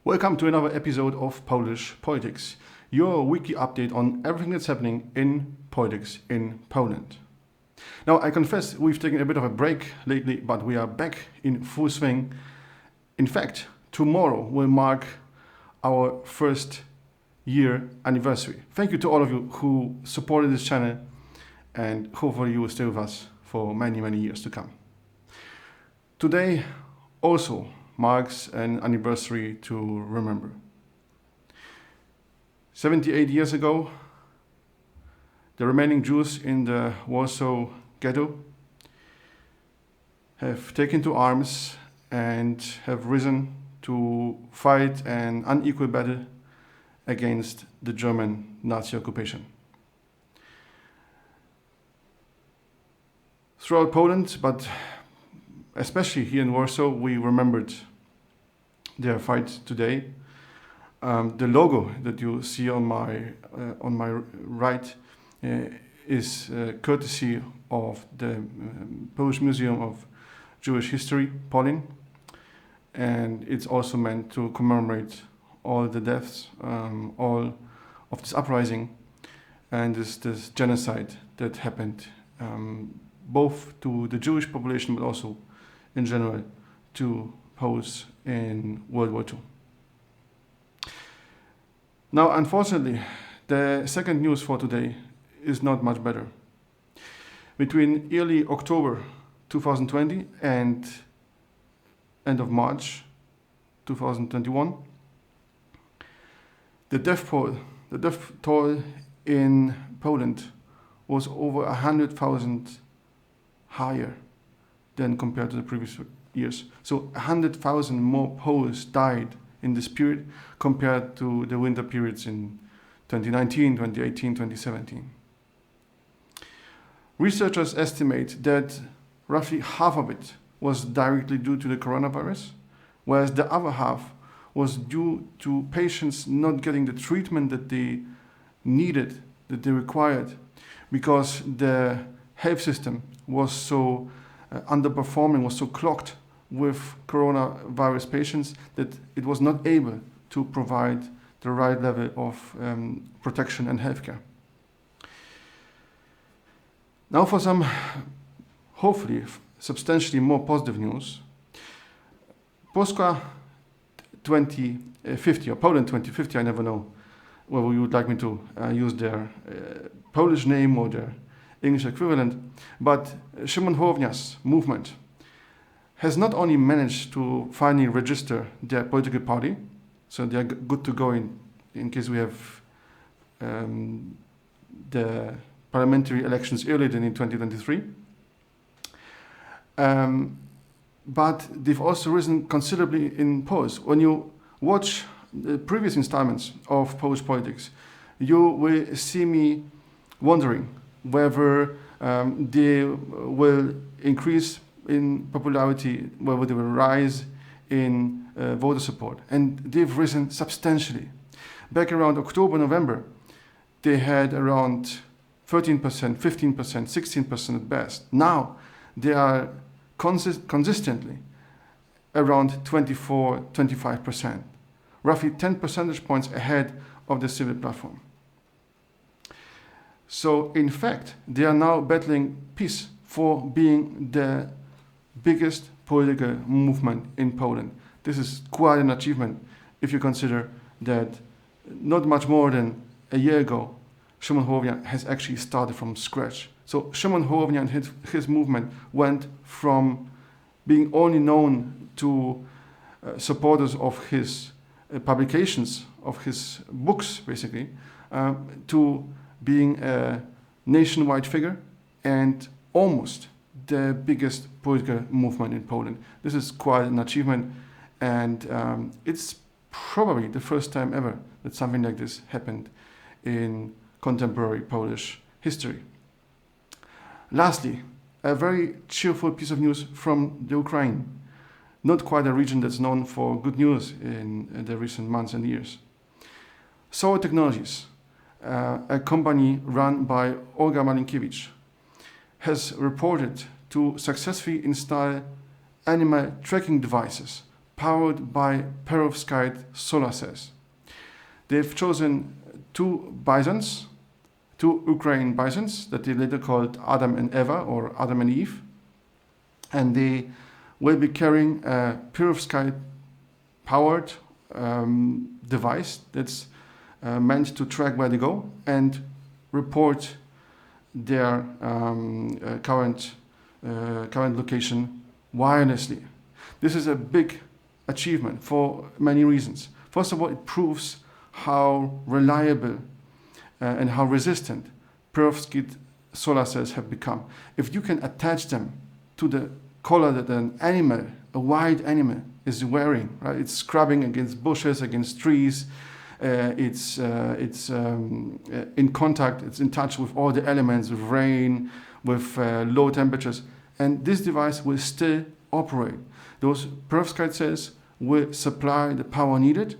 Welcome to another episode of Polish Politics, your weekly update on everything that's happening in politics in Poland. Now, I confess we've taken a bit of a break lately, but we are back in full swing. In fact, tomorrow will mark our first year anniversary. Thank you to all of you who supported this channel, and hopefully you will stay with us for many, many years to come. Today also marks an anniversary to remember. 78 years ago, the remaining Jews in the Warsaw ghetto have taken to arms and have risen to fight an unequal battle against the German Nazi occupation. Throughout Poland, but especially here in Warsaw, we remembered their fight today. The logo that you see on my right is courtesy of the Polish Museum of Jewish History, Polin, and it's also meant to commemorate all the deaths, all of this uprising and this genocide that happened both to the Jewish population but also in general to Poles in World War II. Now, unfortunately, the second news for today is not much better. Between early October 2020 and end of March 2021, the death toll in Poland was over 100,000 higher than compared to the previous years. So 100,000 more Poles died in this period compared to the winter periods in 2019, 2018, 2017. Researchers estimate that roughly half of it was directly due to the coronavirus, whereas the other half was due to patients not getting the treatment that they needed, that they required, because the health system was so underperforming, was so clogged with coronavirus patients that it was not able to provide the right level of protection and healthcare. Now for some, hopefully, substantially more positive news. Polska 2050, or Poland 2050, I never know whether you would like me to use their Polish name or their English equivalent, but Szymon Hołownia's movement has not only managed to finally register their political party, so they are good to go in case we have the parliamentary elections earlier than in 2023, but they've also risen considerably in polls. When you watch the previous installments of Polish politics, you will see me wondering whether they will increase in popularity, whether they will rise in voter support. And they've risen substantially. Back around October, November, they had around 13%, 15%, 16% at best. Now they are consistently around 24, 25%, roughly 10 percentage points ahead of the civil platform. So, in fact, they are now battling PiS for being the biggest political movement in Poland. This is quite an achievement if you consider that not much more than a year ago, Szymon Hołownia has actually started from scratch. So Szymon Hołownia and his movement went from being only known to supporters of his publications, of his books, basically, to being a nationwide figure and almost the biggest political movement in Poland. This is quite an achievement, and it's probably the first time ever that something like this happened in contemporary Polish history. Lastly, a very cheerful piece of news from the Ukraine. Not quite a region that's known for good news in the recent months and years. Solar Technologies, a company run by Olga Malinkiewicz, has reported to successfully install animal tracking devices powered by perovskite solar cells. They've chosen two bisons, two Ukraine bisons that they later called Adam and Eva or Adam and Eve, and they will be carrying a perovskite powered device that's meant to track where they go and report their current location wirelessly. This is a big achievement for many reasons. First of all, it proves how reliable and how resistant perovskite solar cells have become. If you can attach them to the collar that an animal, a wild animal, is wearing, right? It's scrubbing against bushes, against trees. It's in contact. It's in touch with all the elements, with rain, with low temperatures, and this device will still operate. Those perovskite cells will supply the power needed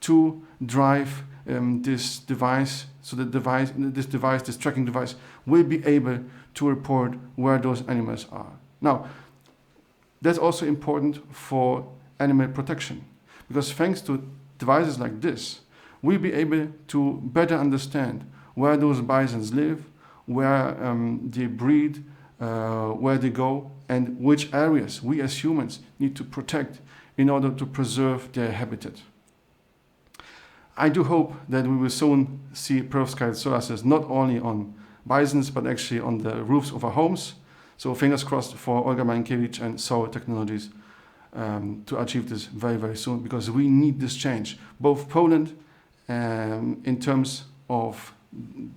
to drive this device. So this tracking device, will be able to report where those animals are. Now, that's also important for animal protection, because thanks to devices like this, we'll be able to better understand where those bisons live, where they breed, where they go, and which areas we as humans need to protect in order to preserve their habitat. I do hope that we will soon see perovskite solar cells not only on bisons, but actually on the roofs of our homes. So fingers crossed for Olga Mankiewicz and Solar Technologies to achieve this very, very soon, because we need this change. Both Poland, in terms of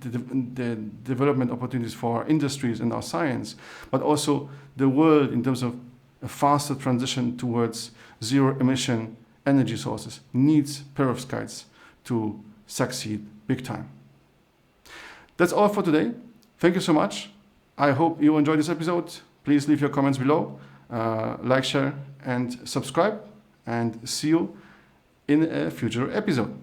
the development opportunities for our industries and our science, but also the world in terms of a faster transition towards zero-emission energy sources, needs perovskites to succeed big time. That's all for today. Thank you so much. I hope you enjoyed this episode. Please leave your comments below, like, share, and subscribe, and see you in a future episode.